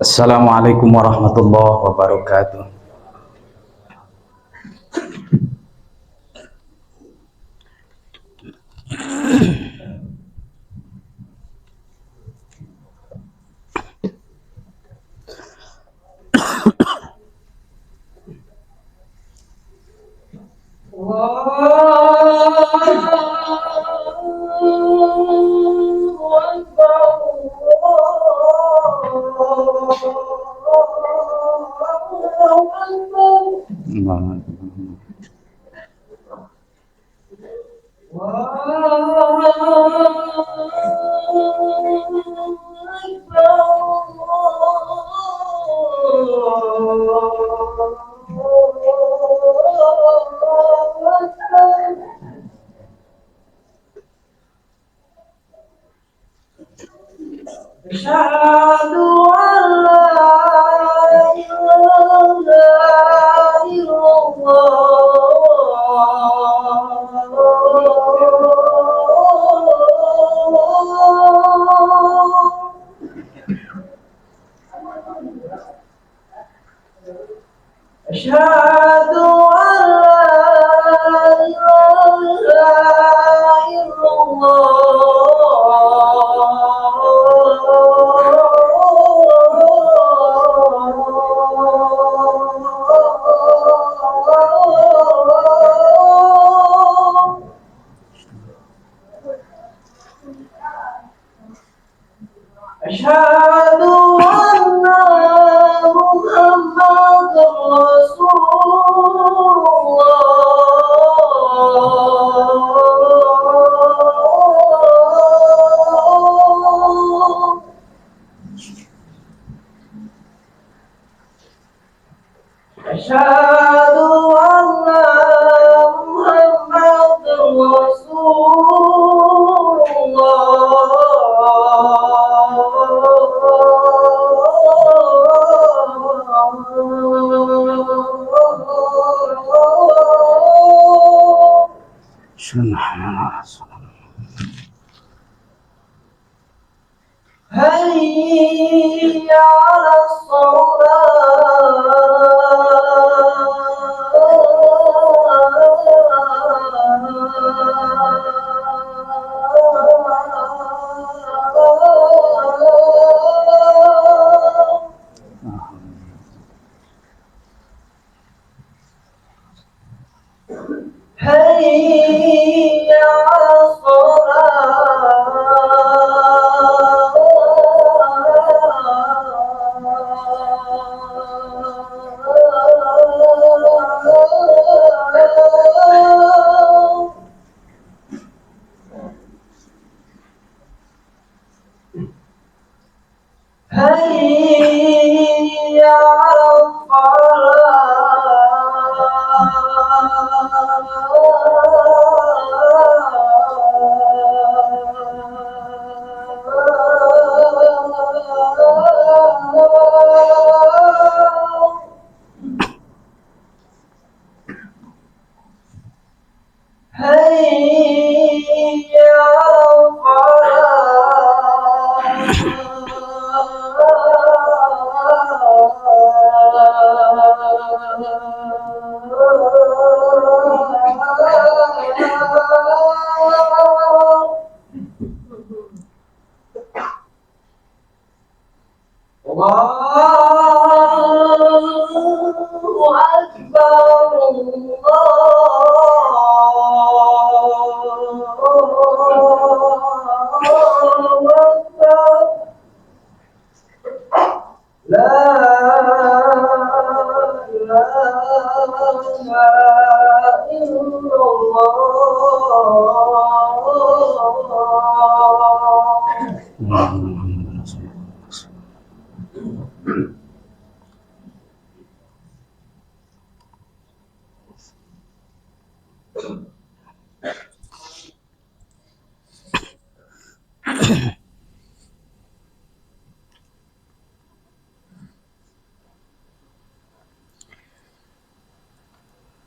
Assalamualaikum warahmatullahi wabarakatuh.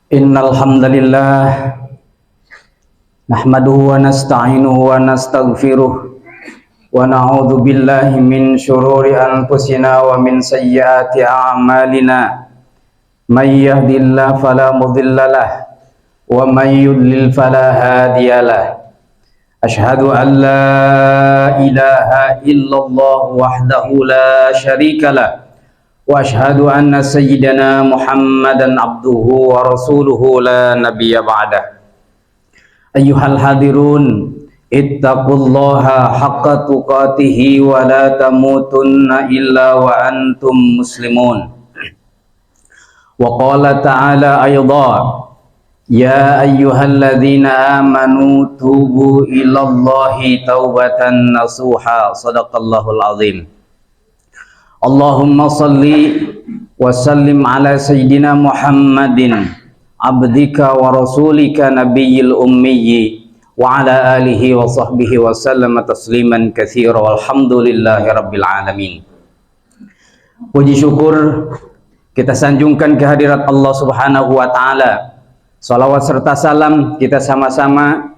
Innal hamdalillah nahmaduhu wa nasta'inuhu wa nastaghfiruh wa na'udzu billahi min shururi anfusina wa min sayyiati a'malina. May yahdihillahu fala mudilla lahu wa may yudlil fala hadiya lahu. Ashhadu an la ilaha illallah wahdahu la syarika lahu wa ashhadu anna sayyidana Muhammadan abduhu wa rasuluhu la nabiyya ba'dah. Ayyuhal hadirun, ittaqullaha haqqa tuqatihi wa la tamutunna illa wa antum muslimun. Wa qala ta'ala aydan, ya ayyuhalladzina amanu tubu ilallahi taubatan nasuha. Sadaqallahul azim. Allahumma salli wa sallim ala sayyidina Muhammadin abdika wa rasulika nabiyil ummiyyi wa ala alihi wa sahbihi wa sallama tasliman katsira walhamdulillahi rabbil alamin. Puji syukur kita sanjungkan kehadirat Allah Subhanahu wa taala. Salawat serta salam kita sama-sama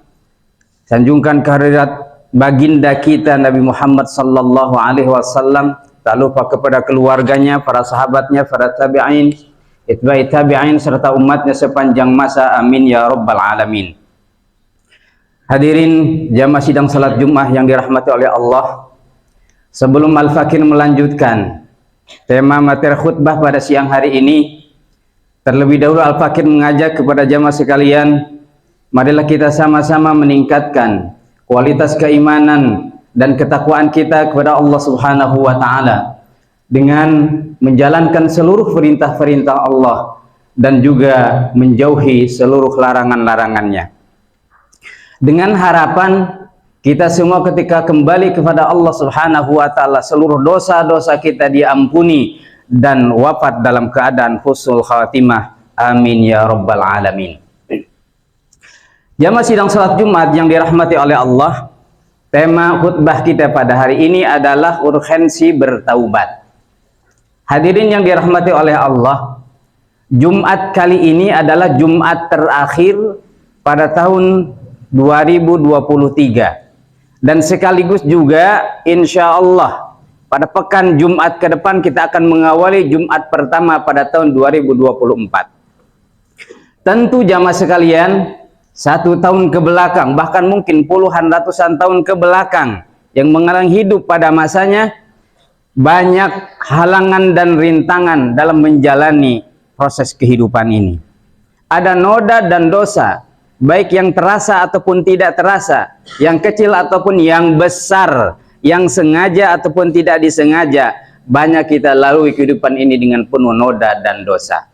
sanjungkan kehadirat baginda kita Nabi Muhammad sallallahu alaihi wasallam. Tak lupa kepada keluarganya, para sahabatnya, para tabi'in, itba'i tabi'in, serta umatnya sepanjang masa. Amin ya rabbal alamin. Hadirin jamaah sidang salat Jumat yang dirahmati oleh Allah, sebelum Al-Fakir melanjutkan tema materi khutbah pada siang hari ini, terlebih dahulu Al-Fakir mengajak kepada jamaah sekalian, marilah kita sama-sama meningkatkan kualitas keimanan dan ketakwaan kita kepada Allah Subhanahu wa taala dengan menjalankan seluruh perintah-perintah Allah dan juga menjauhi seluruh larangan-larangannya. Dengan harapan kita semua ketika kembali kepada Allah Subhanahu wa taala seluruh dosa-dosa kita diampuni dan wafat dalam keadaan husnul khatimah. Amin ya rabbal alamin. Jamaah sidang salat Jumat yang dirahmati oleh Allah, tema khutbah kita pada hari ini adalah urgensi bertaubat. Hadirin yang dirahmati oleh Allah, Jumat kali ini adalah Jumat terakhir pada tahun 2023. Dan sekaligus juga insya Allah pada pekan Jumat ke depan kita akan mengawali Jumat pertama pada tahun 2024. Tentu jamaah sekalian, 1 tahun ke belakang, bahkan mungkin puluhan ratusan tahun ke belakang yang mengarang hidup pada masanya, banyak halangan dan rintangan dalam menjalani proses kehidupan ini. Ada noda dan dosa, baik yang terasa ataupun tidak terasa, yang kecil ataupun yang besar, yang sengaja ataupun tidak disengaja, banyak kita lalui kehidupan ini dengan penuh noda dan dosa.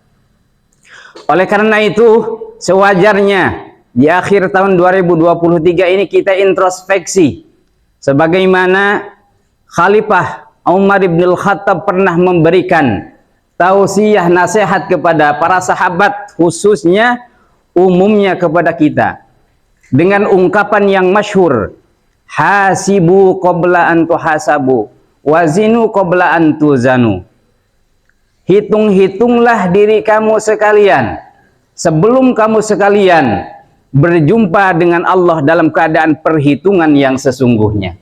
Oleh karena itu, sewajarnya di akhir tahun 2023 ini kita introspeksi sebagaimana Khalifah Umar bin Khattab pernah memberikan tausiah nasihat kepada para sahabat, khususnya umumnya kepada kita, dengan ungkapan yang masyhur, hasibu qabla an tuhasabu wazinu qabla an tuzanu. Hitung-hitunglah diri kamu sekalian sebelum kamu sekalian berjumpa dengan Allah dalam keadaan perhitungan yang sesungguhnya.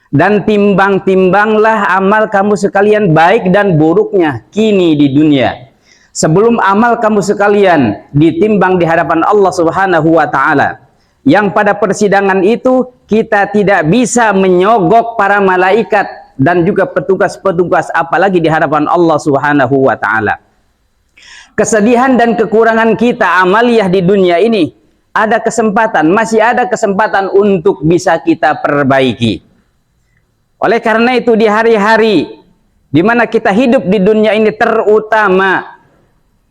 Dan timbang-timbanglah amal kamu sekalian baik dan buruknya kini di dunia, sebelum amal kamu sekalian ditimbang di hadapan Allah Subhanahu wa taala, yang pada persidangan itu kita tidak bisa menyogok para malaikat dan juga petugas-petugas, apalagi di hadapan Allah Subhanahu wa taala. Kesedihan dan kekurangan kita amaliyah di dunia ini ada kesempatan, masih ada kesempatan untuk bisa kita perbaiki. Oleh karena itu di hari-hari di mana kita hidup di dunia ini, terutama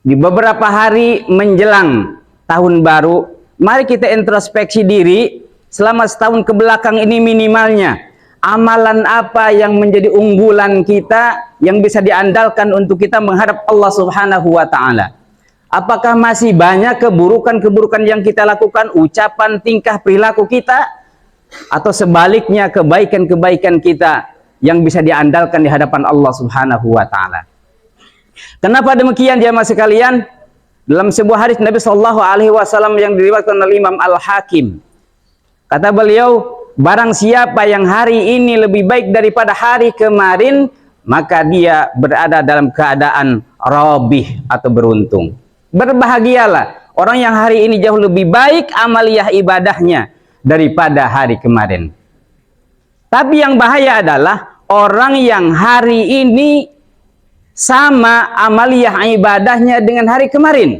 di beberapa hari menjelang tahun baru, mari kita introspeksi diri selama setahun ke belakang ini minimalnya. Amalan apa yang menjadi unggulan kita yang bisa diandalkan untuk kita menghadap Allah Subhanahu wa taala? Apakah masih banyak keburukan-keburukan yang kita lakukan, ucapan, tingkah, perilaku kita, atau sebaliknya kebaikan-kebaikan kita yang bisa diandalkan di hadapan Allah Subhanahu wa taala? Kenapa demikian jamaah sekalian? Dalam sebuah hadis Nabi Shallallahu Alaihi Wasallam yang diriwayatkan oleh Imam Al Hakim, kata beliau, barang siapa yang hari ini lebih baik daripada hari kemarin, maka dia berada dalam keadaan rabih atau beruntung. Berbahagialah orang yang hari ini jauh lebih baik amaliyah ibadahnya daripada hari kemarin. Tapi yang bahaya adalah orang yang hari ini sama amaliyah ibadahnya dengan hari kemarin.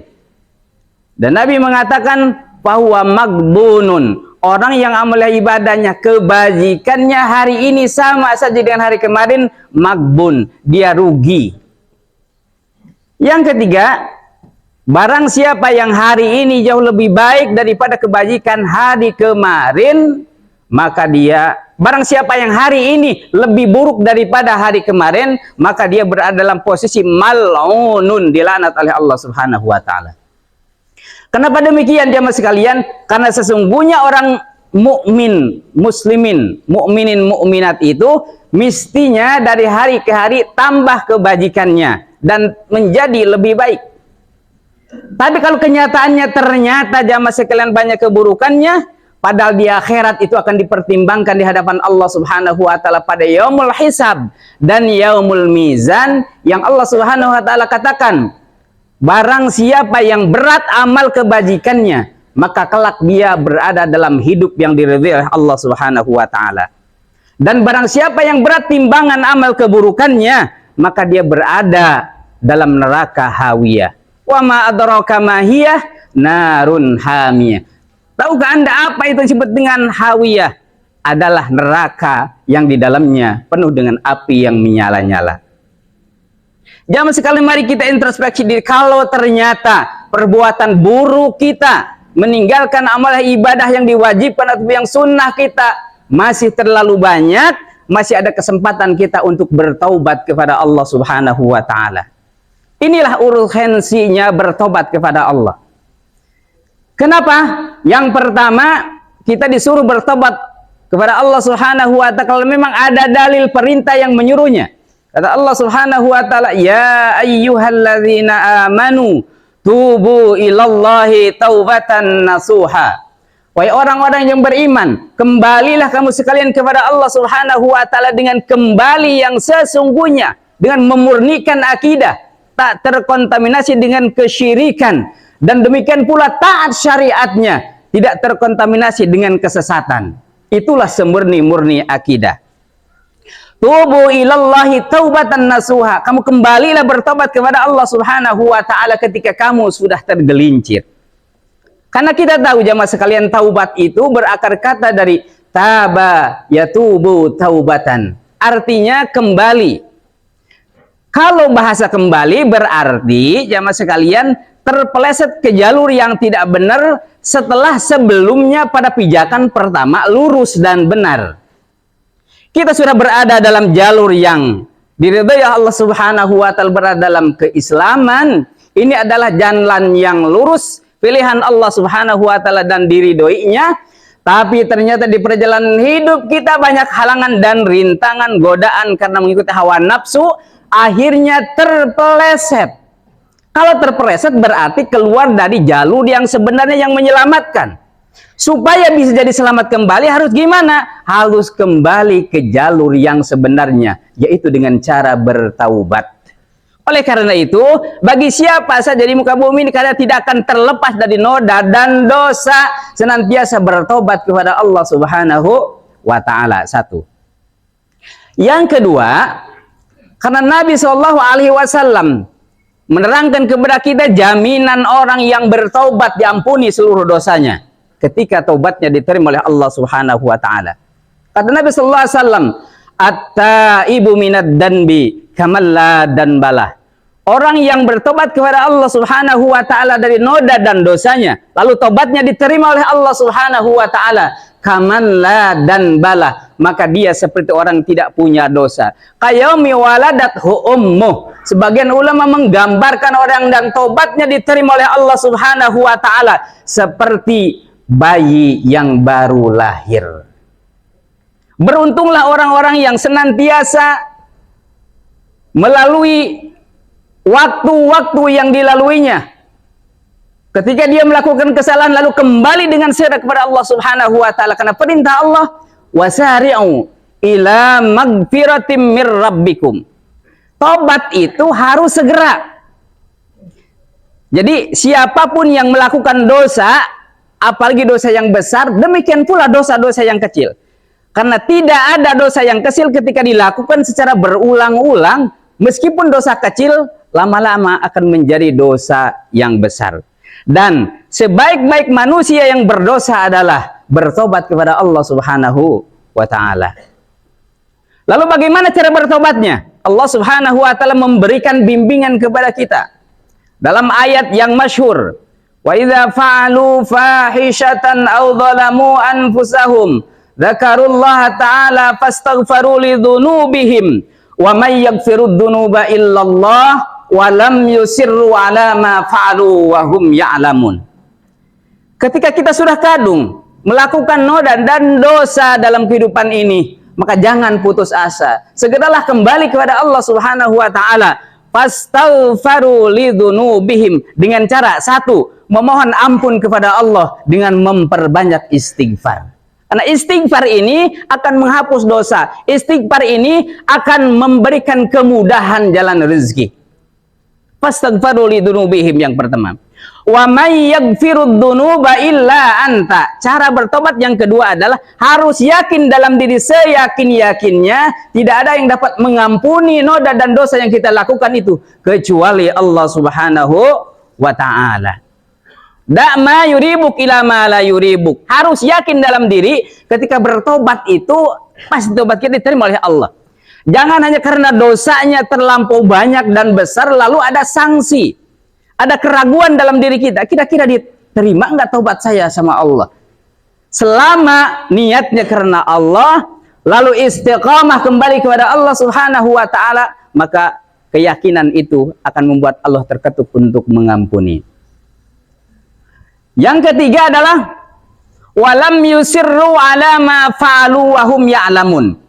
Dan Nabi mengatakan bahwa magbunun, orang yang amaliyah ibadahnya, kebajikannya hari ini sama saja dengan hari kemarin, magbun, dia rugi. Yang ketiga, barang siapa yang hari ini jauh lebih baik daripada kebajikan hari kemarin, maka barang siapa yang hari ini lebih buruk daripada hari kemarin, maka dia berada dalam posisi mal'unun, dilaknat oleh Allah Subhanahu wa taala. Kenapa demikian jamaah sekalian? Karena sesungguhnya orang mukmin, muslimin, mukminin, mukminat itu mestinya dari hari ke hari tambah kebajikannya dan menjadi lebih baik. Tapi kalau kenyataannya ternyata jamaah sekalian banyak keburukannya, padahal di akhirat itu akan dipertimbangkan di hadapan Allah Subhanahu wa taala pada yaumul hisab dan yaumul mizan, yang Allah Subhanahu wa taala katakan, barang siapa yang berat amal kebajikannya, maka kelak dia berada dalam hidup yang diridhai oleh Allah Subhanahu wa taala. Dan barang siapa yang berat timbangan amal keburukannya, maka dia berada dalam neraka hawiyah. Wa ma adraka ma hiya narun hamiyah. Tahukah Anda apa itu disebut dengan hawiyah? Adalah neraka yang di dalamnya penuh dengan api yang menyala-nyala. Jamaah sekalian, mari kita introspeksi diri. Kalau ternyata perbuatan buruk kita, meninggalkan amal ibadah yang diwajibkan atau yang sunnah kita masih terlalu banyak, masih ada kesempatan kita untuk bertaubat kepada Allah Subhanahu wa taala. Inilah urgensinya bertobat kepada Allah. Kenapa? Yang pertama, kita disuruh bertobat kepada Allah Subhanahu wa taala kalau memang ada dalil perintah yang menyuruhnya. Kata Allah Subhanahu wa taala, "Ya ayyuhalladzina amanu tubu ilallahi taubatan nasuha." Wahai orang-orang yang beriman, kembalilah kamu sekalian kepada Allah Subhanahu wa taala dengan kembali yang sesungguhnya, dengan memurnikan akidah, tak terkontaminasi dengan kesyirikan. Dan demikian pula taat syariatnya, tidak terkontaminasi dengan kesesatan. Itulah semurni-murni akidah. Tubu ilallahi taubatan nasuha. Kamu kembalilah bertobat kepada Allah Subhanahu wa taala ketika kamu sudah tergelincir. Karena kita tahu jamaah sekalian, taubat itu berakar kata dari taba yatubu taubatan. Artinya kembali. Kalau bahasa kembali berarti jamaah sekalian terpeleset ke jalur yang tidak benar setelah sebelumnya pada pijakan pertama lurus dan benar. Kita sudah berada dalam jalur yang diridhai Allah Subhanahu wa taala, berada dalam keislaman. Ini adalah jalan yang lurus, pilihan Allah Subhanahu wa taala dan diridhoinya. Tapi ternyata di perjalanan hidup kita banyak halangan dan rintangan, godaan karena mengikuti hawa nafsu, akhirnya terpeleset. Kalau terpeleset berarti keluar dari jalur yang sebenarnya yang menyelamatkan. Supaya bisa jadi selamat kembali harus gimana? Harus kembali ke jalur yang sebenarnya, yaitu dengan cara bertaubat. Oleh karena itu, bagi siapa saja di muka bumi ini kalian tidak akan terlepas dari noda dan dosa, senantiasa bertobat kepada Allah Subhanahu wa taala. Satu. Yang kedua, karena Nabi SAW menerangkan kepada kita jaminan orang yang bertaubat diampuni seluruh dosanya ketika taubatnya diterima oleh Allah Subhanahu wa taala. Kata Nabi sallallahu alaihi wasallam, "At-taibu minad danbi kamalla dan balah." Orang yang bertobat kepada Allah Subhanahu wa taala dari noda dan dosanya, lalu tobatnya diterima oleh Allah Subhanahu wa taala, kamalla dan balah, maka dia seperti orang tidak punya dosa. Qayaumi waladathu ummuh. Sebagian ulama menggambarkan orang yang tobatnya diterima oleh Allah Subhanahu wa taala seperti bayi yang baru lahir. Beruntunglah orang-orang yang senantiasa melalui waktu-waktu yang dilaluinya Ketika dia melakukan kesalahan lalu kembali dengan segera kepada Allah Subhanahu wa taala karena perintah Allah, wasari'u ila magfiratim mir rabbikum. Tobat itu harus segera. Jadi siapapun yang melakukan dosa, apalagi dosa yang besar, demikian pula dosa-dosa yang kecil. Karena tidak ada dosa yang kecil ketika dilakukan secara berulang-ulang, meskipun dosa kecil lama-lama akan menjadi dosa yang besar. Dan sebaik-baik manusia yang berdosa adalah bertobat kepada Allah Subhanahu wa taala. Lalu bagaimana cara bertobatnya? Allah Subhanahu wa taala memberikan bimbingan kepada kita dalam ayat yang masyhur. Wa idza fa'alu fahishatan aw dhalamu anfusahum dzakarullaha ta'ala fastaghfaru lidzunubihim wa may yaghfirud dzunuba illallah wa lam yusirru ala ma fa'alu wa hum ya'lamun. Ketika kita sudah kadung melakukan noda dan dosa dalam kehidupan ini, maka jangan putus asa. Segeralah kembali kepada Allah Subhanahu wa taala. Fastaghfaru lidzunubihim, dengan cara satu, memohon ampun kepada Allah dengan memperbanyak istighfar. Karena istighfar ini akan menghapus dosa. Istighfar ini akan memberikan kemudahan jalan rezeki. Fastaghfaru lidzunubihim yang pertama. Wa may yaghfirud dzunuba illa anta. Cara bertobat yang kedua adalah harus yakin dalam diri, seyakin-yakinnya tidak ada yang dapat mengampuni noda dan dosa yang kita lakukan itu kecuali Allah Subhanahu wa taala. Da ma yuribuk ila ma la yuribuk. Harus yakin dalam diri ketika bertobat itu pasti tobat kita diterima oleh Allah. Jangan hanya karena dosanya terlampau banyak dan besar lalu ada sanksi, ada keraguan dalam diri kita. Kira-kira diterima enggak taubat saya sama Allah? Selama niatnya karena Allah, lalu istiqamah kembali kepada Allah Subhanahu wa taala, maka keyakinan itu akan membuat Allah terketuk untuk mengampuni. Yang ketiga adalah walam yusirru ala ma fa'alu wa hum ya'lamun.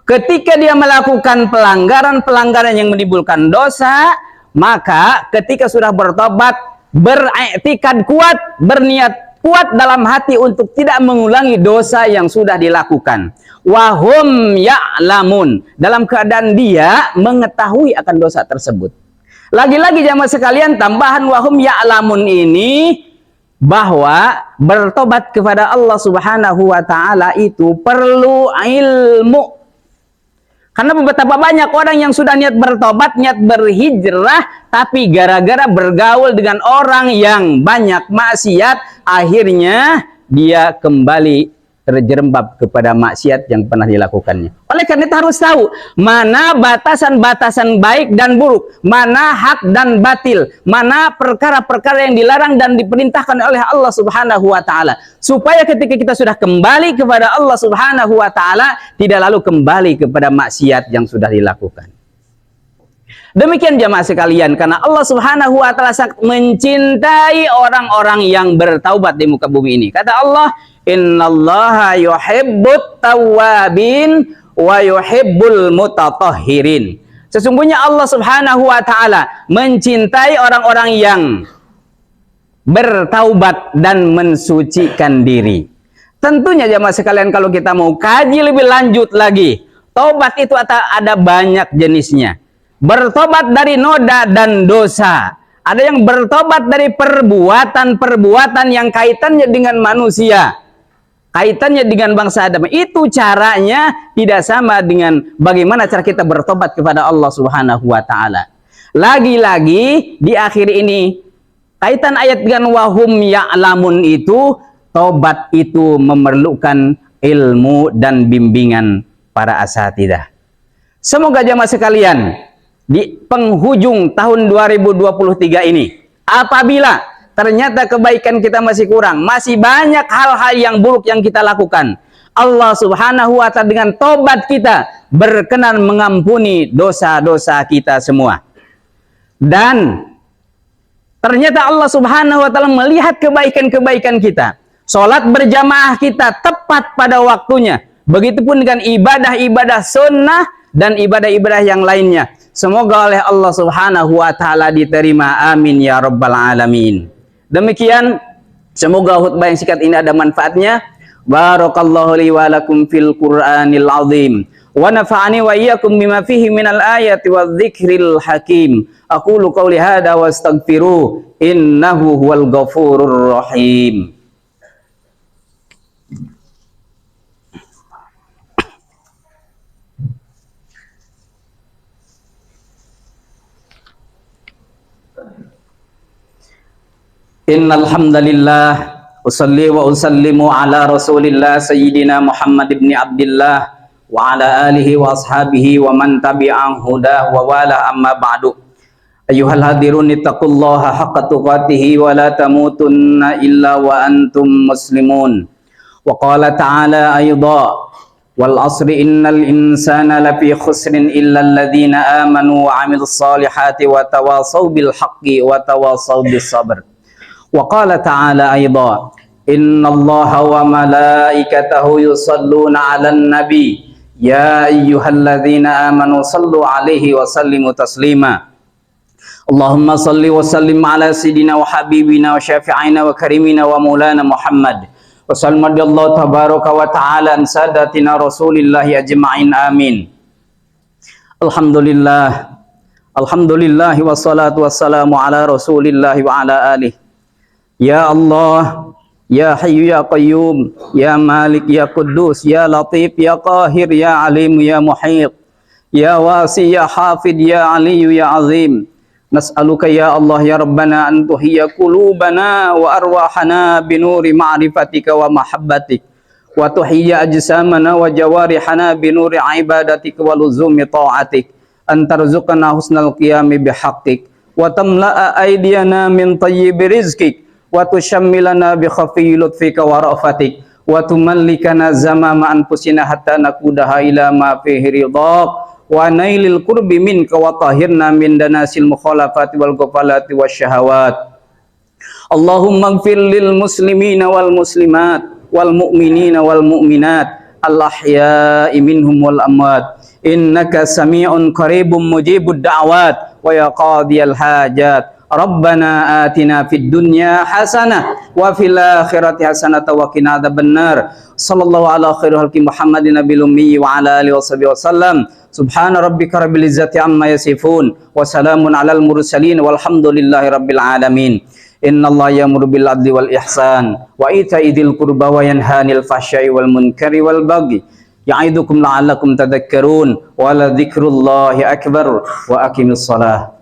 Ketika dia melakukan pelanggaran-pelanggaran yang menimbulkan dosa, maka ketika sudah bertobat, beriktikad kuat, berniat kuat dalam hati untuk tidak mengulangi dosa yang sudah dilakukan. Wahum ya'lamun, dalam keadaan dia mengetahui akan dosa tersebut. Lagi-lagi jamaah sekalian, tambahan wahum ya'lamun ini bahwa bertobat kepada Allah Subhanahu wa taala itu perlu ilmu. Karena betapa banyak orang yang sudah niat bertobat, niat berhijrah, tapi gara-gara bergaul dengan orang yang banyak maksiat, akhirnya dia kembali terjerembab kepada maksiat yang pernah dilakukannya. Oleh karena itu harus tahu mana batasan-batasan baik dan buruk, mana hak dan batil, mana perkara-perkara yang dilarang dan diperintahkan oleh Allah Subhanahu wa taala. Supaya ketika kita sudah kembali kepada Allah Subhanahu wa taala, tidak lalu kembali kepada maksiat yang sudah dilakukan. Demikian jamaah sekalian, karena Allah Subhanahu wa taala sangat mencintai orang-orang yang bertaubat di muka bumi ini. Kata Allah, innallaha yuhibbut tawwabin wa yuhibbul mutatahhirin. Sesungguhnya Allah Subhanahu wa taala mencintai orang-orang yang bertaubat dan mensucikan diri. Tentunya jamaah sekalian, kalau kita mau kaji lebih lanjut lagi, taubat itu ada banyak jenisnya. Bertobat dari noda dan dosa. Ada yang bertobat dari perbuatan-perbuatan yang kaitannya dengan manusia, kaitannya dengan bangsa Adam. Itu caranya tidak sama dengan bagaimana cara kita bertobat kepada Allah Subhanahu wa taala. Lagi-lagi di akhir ini kaitan ayat dengan wahum ya'lamun itu, tobat itu memerlukan ilmu dan bimbingan para asatidzah. Semoga jamaah sekalian, di penghujung tahun 2023 ini, apabila ternyata kebaikan kita masih kurang, masih banyak hal-hal yang buruk yang kita lakukan, Allah Subhanahu wa taala dengan tobat kita berkenan mengampuni dosa-dosa kita semua. Dan ternyata Allah Subhanahu wa taala melihat kebaikan-kebaikan kita. Salat berjamaah kita tepat pada waktunya. Begitupun dengan ibadah-ibadah sunnah dan ibadah-ibadah yang lainnya. Semoga oleh Allah Subhanahu wa taala diterima, amin ya rabbal alamin. Demikian, semoga khutbah yang singkat ini ada manfaatnya. Barakallahu li wa lakum fil Qur'anil azim. Wa nafa'ani wa iyyakum bima fihi minal ayati wadh-dhikril hakim. Aqulu qawli hadza wa astaghfiruh innahu huwal ghafurur rahim. Innal hamdalillah usalli wa usallimu ala Rasulillah sayyidina Muhammad ibn Abdullah wa ala alihi wa ashabihi wa man tabi'ahu huda wa wala amma ba'du. Ayyuhal hadirun ittaqullaha haqqa tuqatih wa la tamutunna illa wa antum muslimun. Wa qala ta'ala aydha wal asri innal insana lafi khusrin illa alladhina amanu wa 'amilus salihati wa tawasaw bil haqqi wa tawasaw bis sabr. Wa qala ta'ala aydha innallaha wa malaikatahu yusalluna 'alan nabi ya ayyuhalladzina amanu sallu 'alaihi wa sallimu taslima. Allahumma salli wa sallim ala sayyidina wa habibina wa syafi'ina wa karimina wa maulana Muhammad wa sallallahu tabaraka wa ta'ala an sadatina rasulillahi ajma'in amin. Alhamdulillah wassalatu wassalamu ala rasulillahi wa ala alihi. Ya Allah, Ya Hayyu Ya Qayyum, Ya Malik Ya Quddus, Ya Latif Ya Qahir, Ya Alim Ya Muhit, Ya Wasi Ya Hafid, Ya Aliyu Ya Azim. Nas'aluka Ya Allah Ya Rabbana an tuhiyya qulubana wa arwahana binuri ma'rifatika wa mahabbatik wa tuhiyya ajsamana wa jawarihana binuri ibadatika wa luzumi ta'atik an tarzuqana husnal qiyami bihaqqik wa tamla'a aydiyana min tayyibi rizqik wa tushammilana bi khafiyyi lutfika wa rafatik wa tumallikana zamama anfusina hatta nakudaha ila ma fihi ridhaq wa nailil qurbi minka wa tahhirna min danasil mukhalafati wal ghafalati wasyahawat. Allahumma ighfir lil muslimina wal muslimat wal mu'minina wal mu'minat al ahya'i minhum wal amwat innaka sami'un qaribun mujibud da'wat wa ya qadiyal hajat. Rabbana atina fid dunya hasanah wa fil akhirati hasanah wa qina adzabannar. Sallallahu ala khairil khalqi Muhammadin nabiyil ummi wa ala alihi washabihi wasallam. Subhana rabbika rabbil izzati amma yasifun wa salamun alal mursalin walhamdulillahi rabbil alamin. Innallaha ya'muru bil adli wal ihsan wa ita'i dzil qurba wa yanha 'anil fahsya'i wal munkari wal baghi ya'idukum la'allakum tadhakkarun wa la dzikrullahi akbar wa aqimis shalah.